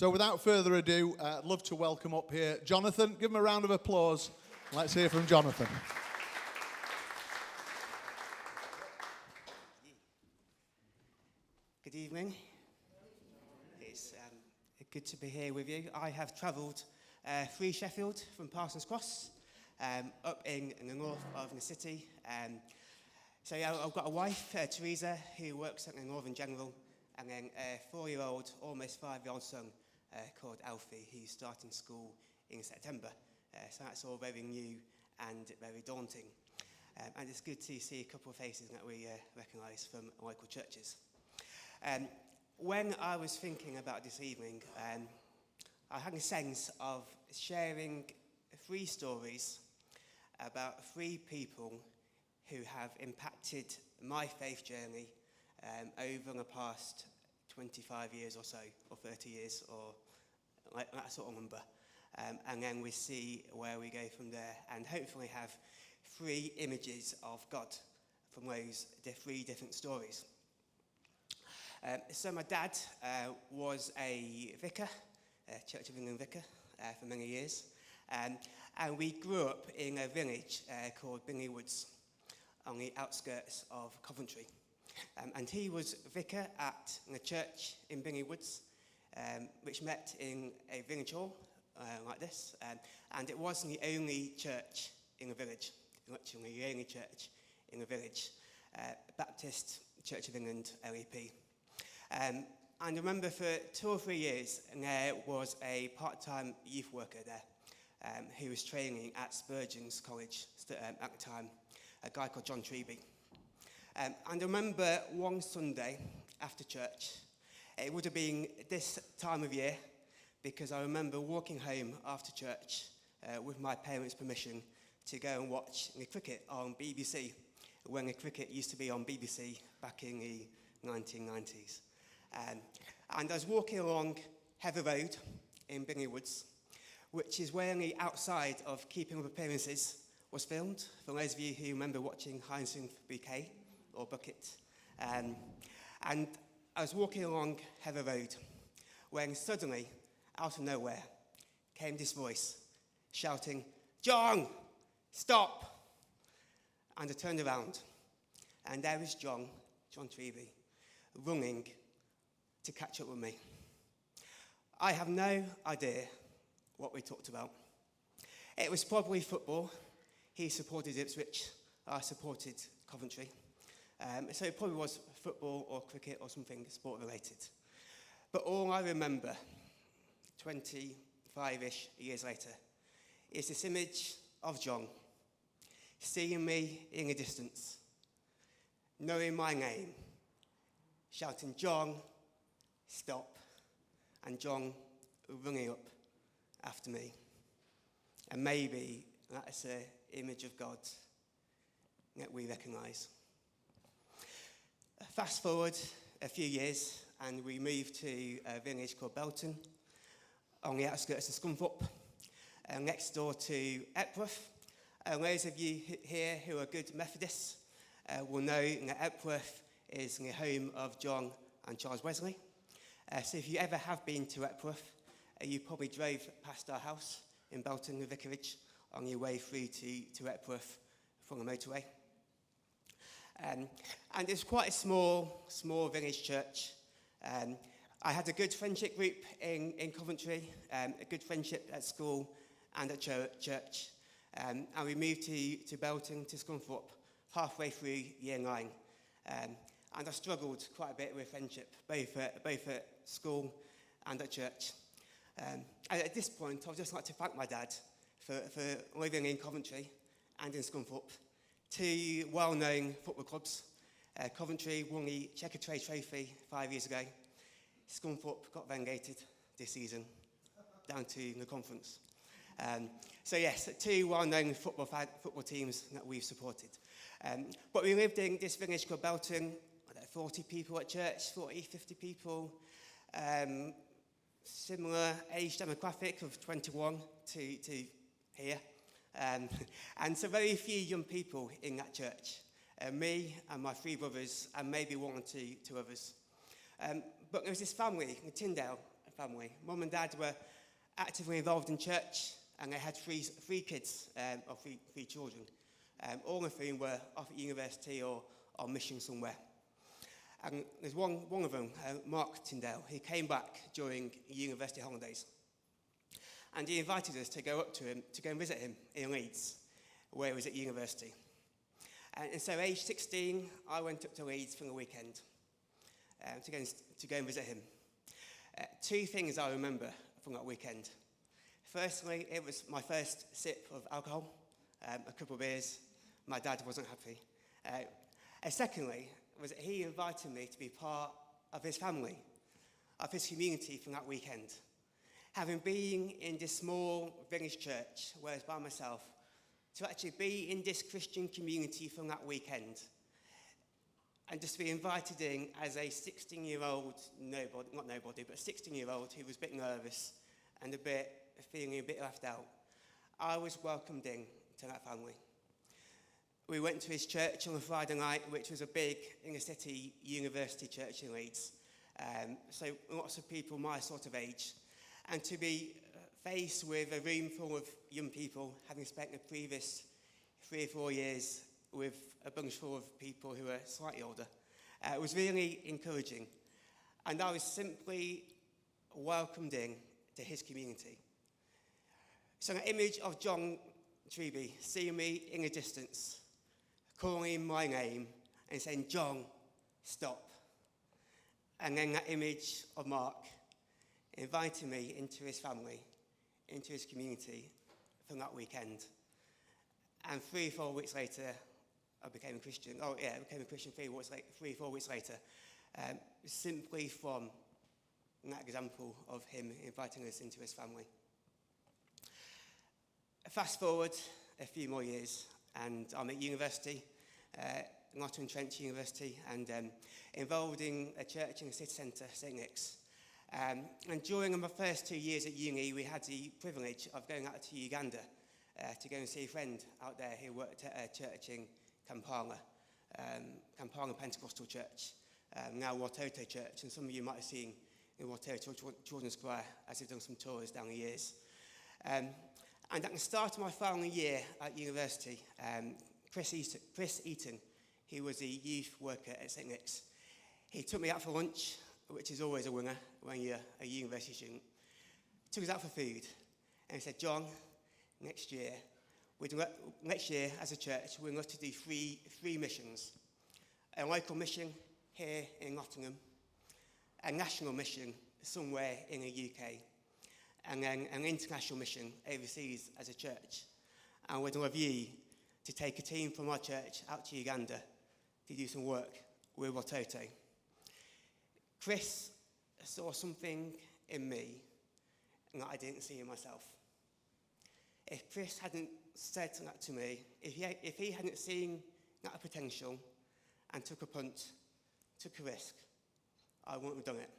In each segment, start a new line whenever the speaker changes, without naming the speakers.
So without further ado, I'd love to welcome up here Jonathan. Give him a round of applause. Let's hear from Jonathan.
Good evening. It's good to be here with you. I have travelled through Sheffield from Parsons Cross, up in the north of the city. So yeah, I've got a wife, Teresa, who works at the Northern General, and then a 4-year-old, almost 5-year-old son called Alfie, who's starting school in September. So that's all very new and very daunting. And it's good to see a couple of faces that we recognise from local churches. When I was thinking about this evening, I had a sense of sharing 3 stories about 3 people who have impacted my faith journey over the past 25 years or so, or 30 years, or like that sort of number. And then we see where we go from there, and hopefully have 3 images of God from those 3 different stories. So my dad was a vicar, a Church of England vicar, for many years. And we grew up in a village called Bingley Woods, on the outskirts of Coventry. And he was vicar at the church in Bingley Woods, which met in a village hall like this. And it wasn't the only church in the village, literally the only church in the village, Baptist Church of England, LEP. And I remember for 2 or 3 years, there was a part-time youth worker there who was training at Spurgeon's College at the time, a guy called John Treby. And I remember one Sunday after church, it would have been this time of year, because I remember walking home after church with my parents' permission to go and watch the cricket on BBC, when the cricket used to be on BBC back in the 1990s. And I was walking along Heather Road in Bingley Woods, which is where the outside of Keeping Up Appearances was filmed, for those of you who remember watching Hyacinth Bouquet or Bucket. And I was walking along Heather Road when suddenly, out of nowhere, came this voice shouting, "John, stop!" And I turned around, and there was John Treby, running to catch up with me. I have no idea what we talked about. It was probably football. He supported Ipswich, I supported Coventry. So it probably was football or cricket or something sport-related. But all I remember, 25-ish years later, is this image of John, seeing me in the distance, knowing my name, shouting, "John, stop," and John running up after me. And maybe that's an image of God that we recognise. Fast forward a few years, and we moved to a village called Belton, on the outskirts of Scunthorpe, next door to Epworth. Those of you here who are good Methodists will know that Epworth is the home of John and Charles Wesley. So if you ever have been to Epworth, you probably drove past our house in Belton, the vicarage, on your way through to Epworth from the motorway. And it's quite a small village church. I had a good friendship group in Coventry, a good friendship at school and at church. And we moved to Belton, to Scunthorpe, halfway through year 9. And I struggled quite a bit with friendship, both at school and at church. And at this point, I would just like to thank my dad for living in Coventry and in Scunthorpe, 2 well-known football clubs. Coventry won the Checker Trade Trophy 5 years ago. Scunthorpe got relegated this season, down to the conference. So yes, 2 well-known football teams that we've supported. But we lived in this village called Belton, 40 people at church, 40, 50 people. Similar age demographic of 21 to here. And so very few young people in that church. Me and my 3 brothers, and maybe 1 or 2 others. But there was this family, the Tyndale family. Mum and Dad were actively involved in church, and they had three kids, or three children, all of whom were off at university or on mission somewhere. And there's one of them, Mark Tyndale. He came back during university holidays, and he invited us to go up to him, to go and visit him in Leeds, where he was at university. And so, age 16, I went up to Leeds for the weekend to go and visit him. Two things I remember from that weekend. Firstly, it was my first sip of alcohol, a couple of beers. My dad wasn't happy. And secondly, was that he invited me to be part of his family, of his community from that weekend. Having been in this small village church where I was by myself, to actually be in this Christian community from that weekend, and just to be invited in as a 16-year-old, not nobody, but a 16-year-old who was a bit nervous and feeling a bit left out, I was welcomed in to that family. We went to his church on a Friday night, which was a big inner-city university church in Leeds. So lots of people my sort of age. And to be faced with a room full of young people, having spent the previous 3 or 4 years with a bunch full of people who were slightly older, it was really encouraging. And I was simply welcomed in to his community. So an image of John Treby seeing me in a distance, calling my name and saying, "John, stop." And then that image of Mark inviting me into his family, into his community from that weekend. And 3 or 4 weeks later, I became a Christian. I became a Christian 3 or 4 weeks later, simply from that example of him inviting us into his family. Fast forward a few more years, and I'm at university, Nottingham-Trent University, and involved in a church in the city centre, St. Nick's. And during my first 2 years at uni, we had the privilege of going out to Uganda to go and see a friend out there who worked at a church in Kampala Pentecostal Church, now Watoto Church, and some of you might have seen in Watoto Children's Square as they've done some tours down the years. And at the start of my final year at university, Chris Eaton, he was a youth worker at St. Nick's. He took me out for lunch, which is always a winner when you're a university student. Took us out for food, and he said, "John, next year as a church, we're going to do three missions. A local mission here in Nottingham, a national mission somewhere in the UK, and then an international mission overseas as a church. And we'd love you to take a team from our church out to Uganda to do some work with Watoto." Chris saw something in me that I didn't see in myself. If Chris hadn't said that to me, if he hadn't seen that potential and took a punt, took a risk, I wouldn't have done it.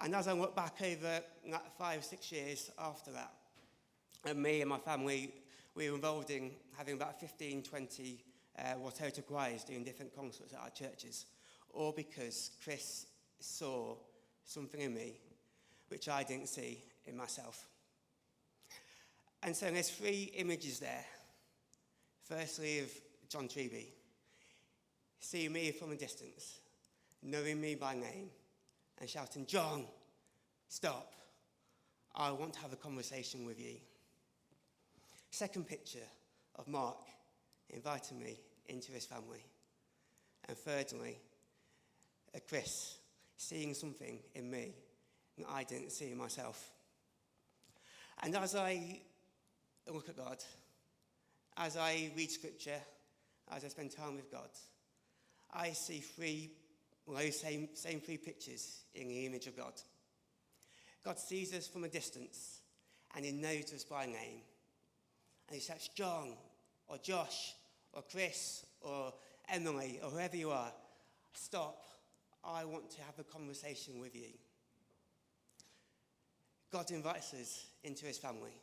And as I look back over that 5 or 6 years after that, and me and my family, we were involved in having about 15, 20 Watoto choirs doing different concerts at our churches, all because Chris saw something in me which I didn't see in myself. And so there's 3 images there. Firstly, of John Treby, seeing me from a distance, knowing me by name, and shouting, "John, stop. I want to have a conversation with you." Second picture of Mark inviting me into his family. And thirdly, Chris seeing something in me that I didn't see in myself. And as I look at God, as I read scripture, as I spend time with God, I see those same 3 pictures in the image of God. God sees us from a distance, and he knows us by name. And he shouts, "John, or Josh, or Chris, or Emily, or whoever you are, stop. I want to have a conversation with you." God invites us into his family.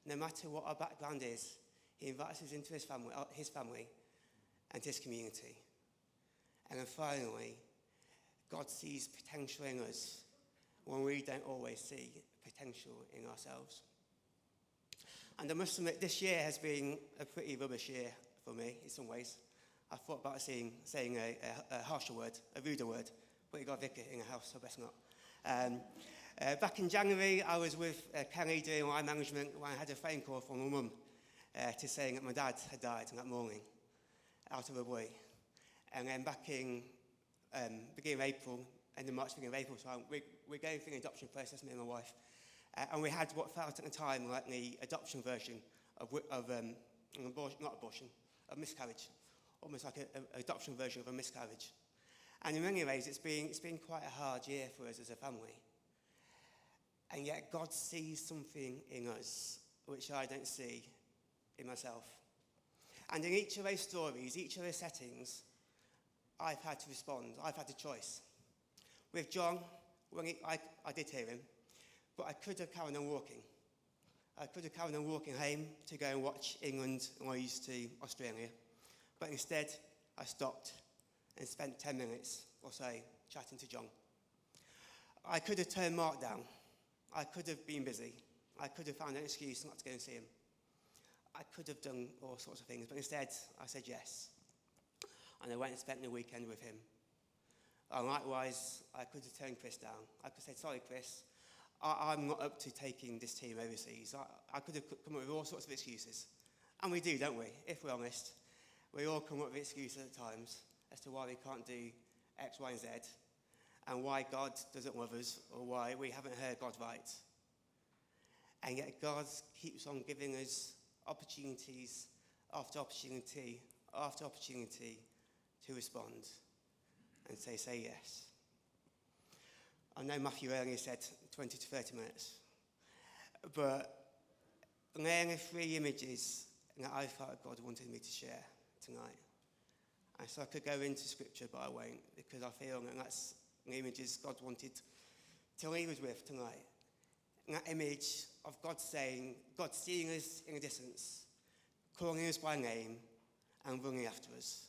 No matter what our background is, he invites us into his family and his community. And then finally, God sees potential in us when we don't always see potential in ourselves. And I must admit, this year has been a pretty rubbish year for me in some ways. I thought about saying a harsher word, a ruder word, but you got a vicar in the house, so best not. Back in January, I was with Kelly doing line management when I had a phone call from my mum to saying that my dad had died that morning out of a boy. And then back in beginning of April, end of March, beginning of April, so we're going through an adoption process, me and my wife. And we had what felt at the time like the adoption version of miscarriage, almost like an adoption version of a miscarriage. And in many ways, it's been quite a hard year for us as a family. And yet God sees something in us which I don't see in myself. And in each of those stories, each of those settings, I've had to respond. I've had a choice. With John, I did hear him, but I could have carried on walking. I could have carried on walking home to go and watch England lose to Australia. But instead, I stopped and spent 10 minutes or so chatting to John. I could have turned Mark down. I could have been busy. I could have found an excuse not to go and see him. I could have done all sorts of things, but instead, I said yes. And I went and spent the weekend with him. And likewise, I could have turned Chris down. I could have said, sorry, Chris, I'm not up to taking this team overseas. I could have come up with all sorts of excuses. And we do, don't we? If we're honest. We all come up with excuses at times as to why we can't do X, Y, and Z, and why God doesn't love us, or why we haven't heard God right. And yet God keeps on giving us opportunities after opportunity after opportunity to respond and say yes. I know Matthew earlier said 20 to 30 minutes, but there are 3 images that I felt God wanted me to share tonight. And so I could go into scripture, but I won't, because I feel that that's the images God wanted to leave us with tonight. And that image of God seeing us in the distance, calling us by name, and running after us.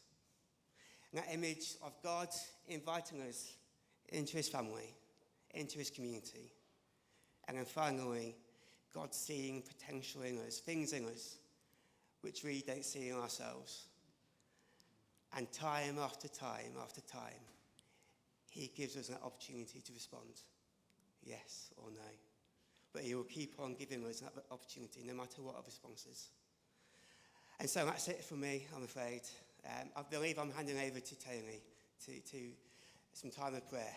And that image of God inviting us into his family, into his community. And then finally, God seeing potential in us, things in us, which we don't see in ourselves. And time after time after time, he gives us an opportunity to respond, yes or no. But he will keep on giving us that opportunity no matter what our response is. And so that's it for me, I'm afraid. I believe I'm handing over to Tony to some time of prayer.